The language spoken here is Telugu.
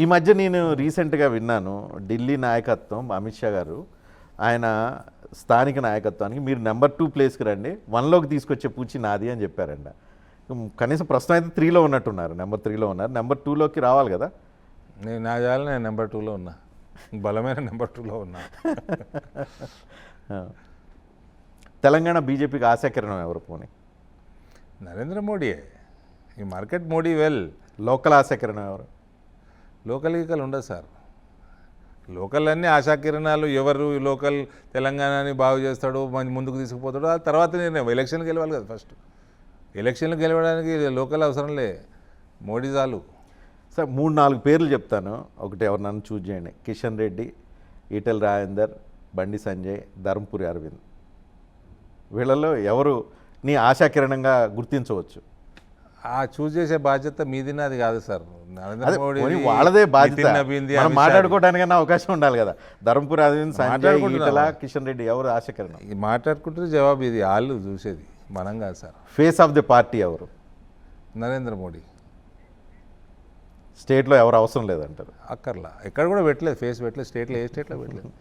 ఈ మధ్య నేను రీసెంట్గా విన్నాను, ఢిల్లీ నాయకత్వం అమిత్ షా గారు ఆయన స్థానిక నాయకత్వానికి మీరు నెంబర్ 2 ప్లేస్కి రండి, 1లోకి తీసుకొచ్చే పూచి నాది అని చెప్పారంట. కనీసం ప్రస్తుతం అయితే 3లో ఉన్నట్టున్నారు, నెంబర్ 3లో ఉన్నారు. నెంబర్ 2లోకి రావాలి కదా. నేను నెంబర్ 2లో ఉన్నా, బలమైన నెంబర్ 2లో ఉన్నా. తెలంగాణ బీజేపీకి ఆశాకిరణం ఎవరు పోనీ? నరేంద్ర మోడీయే. ఈ మార్కెట్ మోడీ వెల్. లోకల్ ఆశాకిరణం ఎవరు? లోకల్ గీకలు ఉండదు సార్. లోకల్ అన్నీ ఆశాకిరణాలు. ఎవరు లోకల్ తెలంగాణని బాగు చేస్తాడో, మంచి ముందుకు తీసుకుపోతాడో ఆ తర్వాత నేను ఎలక్షన్కి గెలవాలి కదా. ఫస్ట్ ఎలక్షన్లు గెలవడానికి లోకల్ అవసరంలే, మోడీ చాలు. సార్ 3-4 పేర్లు చెప్తాను, ఒకటి ఎవరు నన్ను చూజ్ చేయండి. కిషన్ రెడ్డి, ఈటెల రాజేందర్, బండి సంజయ్, ధర్మపురి అరవింద్. వీళ్ళలో ఎవరు నీ ఆశాకిరణంగా గుర్తించవచ్చు? ఆ చూస్ చేసే బాధ్యత మీది నాది కాదు సార్. నరేంద్ర మోడీ వాళ్ళదే బాధ్యత. మనం మాట్లాడుకోవడానికైనా అవకాశం ఉండాలి కదా. ధర్మపురి అరవింద్, సంజయ్, ఈటెల, కిషన్ రెడ్డి ఎవరు ఆశాకిరణం? మాట్లాడుకుంటే జవాబు ఇది, వాళ్ళు చూసేది, మనం కాదు sir. Face of the party ఎవరు? నరేంద్ర మోడీ. స్టేట్లో ఎవరు అవసరం లేదంటారు? అక్కర్లా, ఎక్కడ కూడా పెట్టలేదు, ఫేస్ పెట్టలేదు, స్టేట్లో ఏ స్టేట్లో పెట్టలేదు.